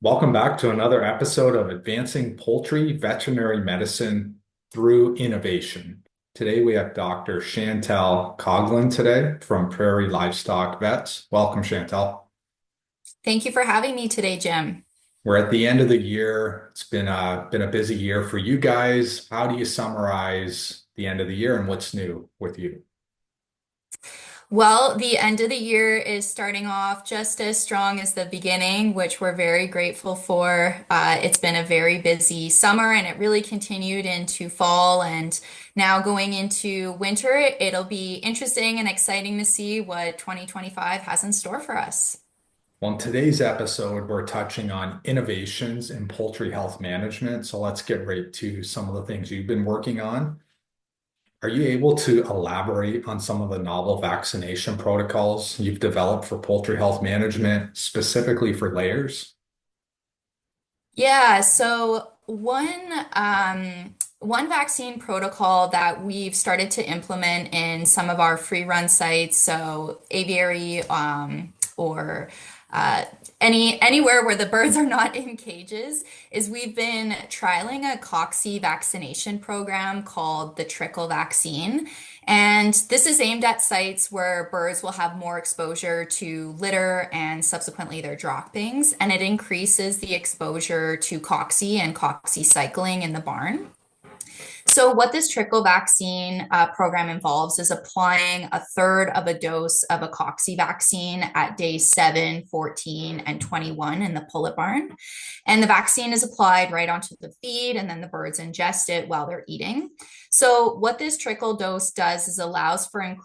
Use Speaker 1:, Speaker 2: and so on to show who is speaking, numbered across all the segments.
Speaker 1: Welcome back to another episode of Advancing Poultry Veterinary Medicine Through Innovation. Today we have Dr. Chantel Coughlin today from Prairie Livestock Vets. Welcome, Chantel.
Speaker 2: Thank you for having me today, Jim.
Speaker 1: We're at the end of the year. It's been a busy year for you guys. How do you summarize the end of the year and what's new with you?
Speaker 2: Well, the end of the year is starting off just as strong as the beginning, which we're very grateful for. It's been a very busy summer and it really continued into fall and now going into winter. It'll be interesting and exciting to see what 2025 has in store for us.
Speaker 1: Well, in today's episode, we're touching on innovations in poultry health management. So let's get right to some of the things you've been working on. Are you able to elaborate on some of the novel vaccination protocols you've developed for poultry health management, specifically for layers?
Speaker 2: Yeah, so one vaccine protocol that we've started to implement in some of our free run sites, so aviary or uh, anywhere where the birds are not in cages, is we've been trialing a cocci vaccination program called the trickle vaccine. And this is aimed at sites where birds will have more exposure to litter and subsequently their droppings, and it increases the exposure to cocci and cocci cycling in the barn. So, what this trickle vaccine program involves is applying a third of a dose of a cocci vaccine at day 7, 14, and 21 in the pullet barn. And the vaccine is applied right onto the feed, and then the birds ingest it while they're eating. So, what this trickle dose does is allows for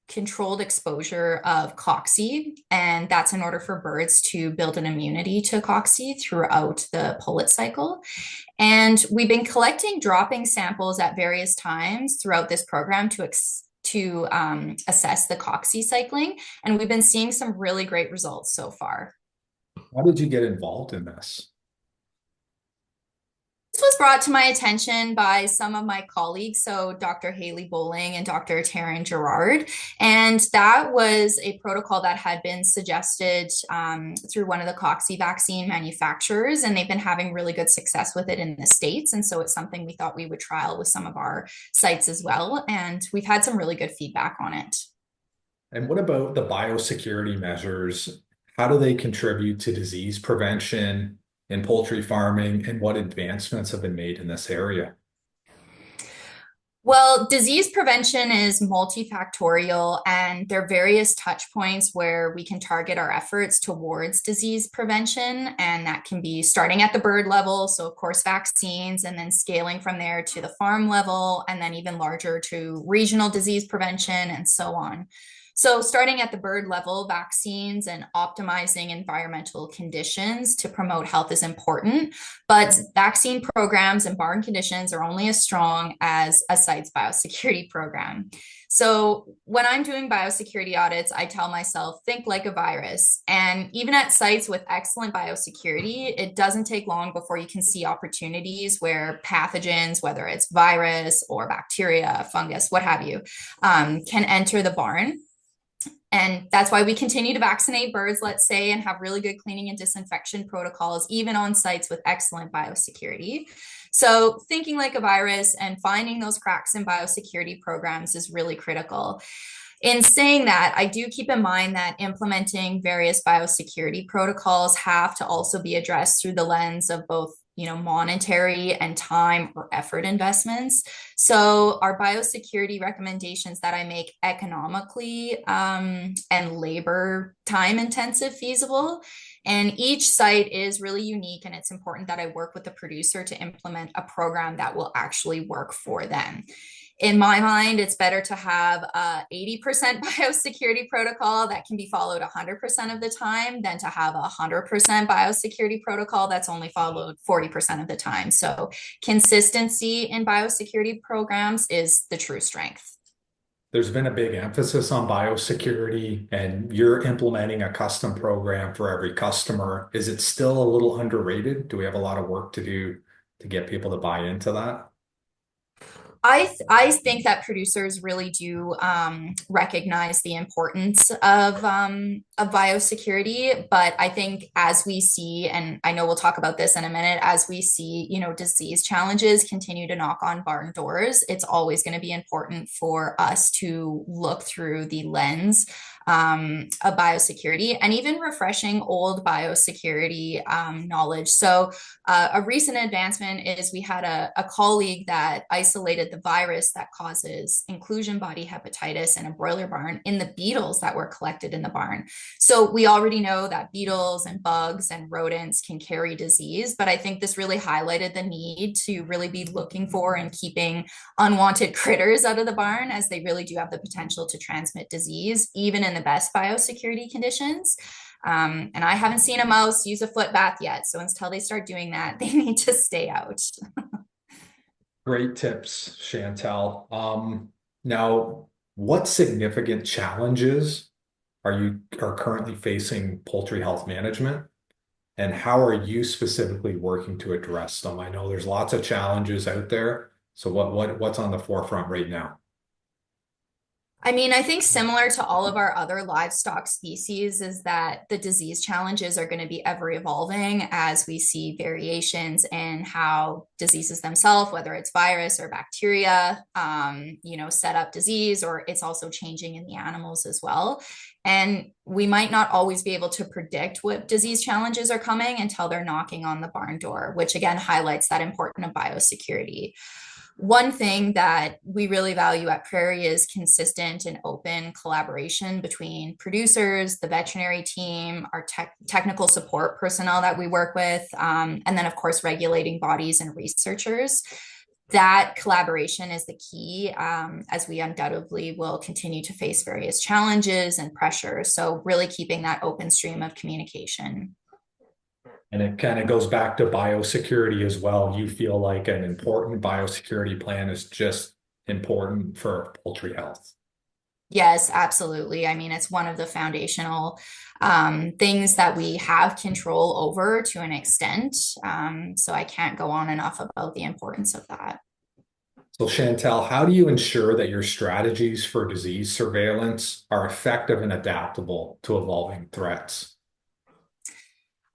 Speaker 2: controlled exposure of cocci, and that's in order for birds to build an immunity to cocci throughout the pullet cycle. And we've been collecting dropping samples at various times throughout this program to assess the cocci cycling, and we've been seeing some really great results so far.
Speaker 1: How did you get involved in this?
Speaker 2: This was brought to my attention by some of my colleagues, so Dr. Haley Bowling and Dr. Taryn Gerard. And that was a protocol that had been suggested through one of the cocci vaccine manufacturers, and they've been having really good success with it in the States. And so it's something we thought we would trial with some of our sites as well. And we've had some really good feedback on it.
Speaker 1: And what about the biosecurity measures? How do they contribute to disease prevention in poultry farming, and what advancements have been made in this area?
Speaker 2: Well, disease prevention is multifactorial, and there are various touch points where we can target our efforts towards disease prevention. And that can be starting at the bird level. So, of course, vaccines, and then scaling from there to the farm level, and then even larger to regional disease prevention, and so on. So, starting at the bird level, vaccines and optimizing environmental conditions to promote health is important. But vaccine programs and barn conditions are only as strong as a site's biosecurity program. So when I'm doing biosecurity audits, I tell myself, think like a virus. And even at sites with excellent biosecurity, it doesn't take long before you can see opportunities where pathogens, whether it's virus or bacteria, fungus, what have you, can enter the barn. And that's why we continue to vaccinate birds, let's say, and have really good cleaning and disinfection protocols, even on sites with excellent biosecurity. So, thinking like a virus and finding those cracks in biosecurity programs is really critical. In saying that, I do keep in mind that implementing various biosecurity protocols have to also be addressed through the lens of both monetary and time or effort investments. So our biosecurity recommendations that I make economically and labor time intensive feasible. And each site is really unique, and it's important that I work with the producer to implement a program that will actually work for them. In my mind, it's better to have a 80% biosecurity protocol that can be followed 100% of the time than to have a 100% biosecurity protocol that's only followed 40% of the time. So consistency in biosecurity programs is the true strength.
Speaker 1: There's been a big emphasis on biosecurity, and you're implementing a custom program for every customer. Is it still a little underrated? Do we have a lot of work to do to get people to buy into that?
Speaker 2: I think that producers really do recognize the importance of biosecurity, but I think as we see, and I know we'll talk about this in a minute, as we see, disease challenges continue to knock on barn doors, it's always going to be important for us to look through the lens of biosecurity and even refreshing old biosecurity knowledge. So a recent advancement is we had a colleague that isolated the virus that causes inclusion body hepatitis in a broiler barn in the beetles that were collected in the barn. So we already know that beetles and bugs and rodents can carry disease, but I think this really highlighted the need to really be looking for and keeping unwanted critters out of the barn, as they really do have the potential to transmit disease, even in the best biosecurity conditions. And I haven't seen a mouse use a foot bath yet. So until they start doing that, they need to stay out.
Speaker 1: Great tips, Chantel. Now, what significant challenges are currently facing poultry health management, and how are you specifically working to address them? I know there's lots of challenges out there. So what's on the forefront right now?
Speaker 2: I mean, I think similar to all of our other livestock species is that the disease challenges are going to be ever evolving as we see variations in how diseases themselves, whether it's virus or bacteria, set up disease, or it's also changing in the animals as well. And we might not always be able to predict what disease challenges are coming until they're knocking on the barn door, which again highlights that importance of biosecurity. One thing that we really value at Prairie is consistent and open collaboration between producers, the veterinary team, our technical support personnel that we work with, and then, of course, regulating bodies and researchers. That collaboration is the key, as we undoubtedly will continue to face various challenges and pressures. So, really keeping that open stream of communication.
Speaker 1: And it kind of goes back to biosecurity as well. You feel like an important biosecurity plan is just important for poultry health.
Speaker 2: Yes, absolutely. I mean, it's one of the foundational things that we have control over to an extent. So I can't go on enough about the importance of that.
Speaker 1: So, Chantel, how do you ensure that your strategies for disease surveillance are effective and adaptable to evolving threats?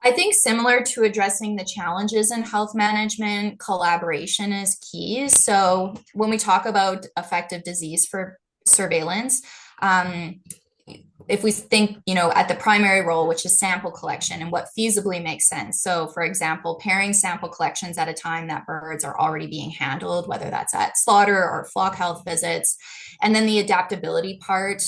Speaker 2: I think similar to addressing the challenges in health management, collaboration is key. So when we talk about effective disease for surveillance, um, if we think, at the primary role, which is sample collection and what feasibly makes sense. So, for example, pairing sample collections at a time that birds are already being handled, whether that's at slaughter or flock health visits. And then the adaptability part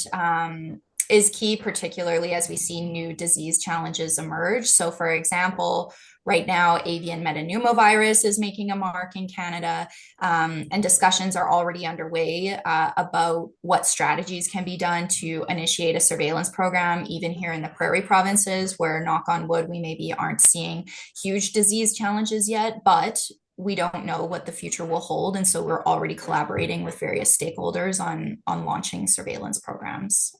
Speaker 2: is key, particularly as we see new disease challenges emerge. So, for example, right now, avian metapneumovirus is making a mark in Canada, and discussions are already underway about what strategies can be done to initiate a surveillance program, even here in the prairie provinces, where, knock on wood, we maybe aren't seeing huge disease challenges yet, but we don't know what the future will hold. And so we're already collaborating with various stakeholders on launching surveillance programs.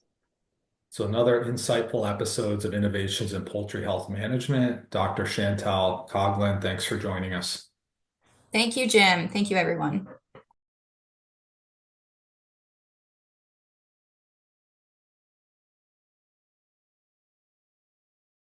Speaker 1: So another insightful episodes of Innovations in Poultry Health Management. Dr. Chantel Coughlin, thanks for joining us.
Speaker 2: Thank you, Jim. Thank you, everyone.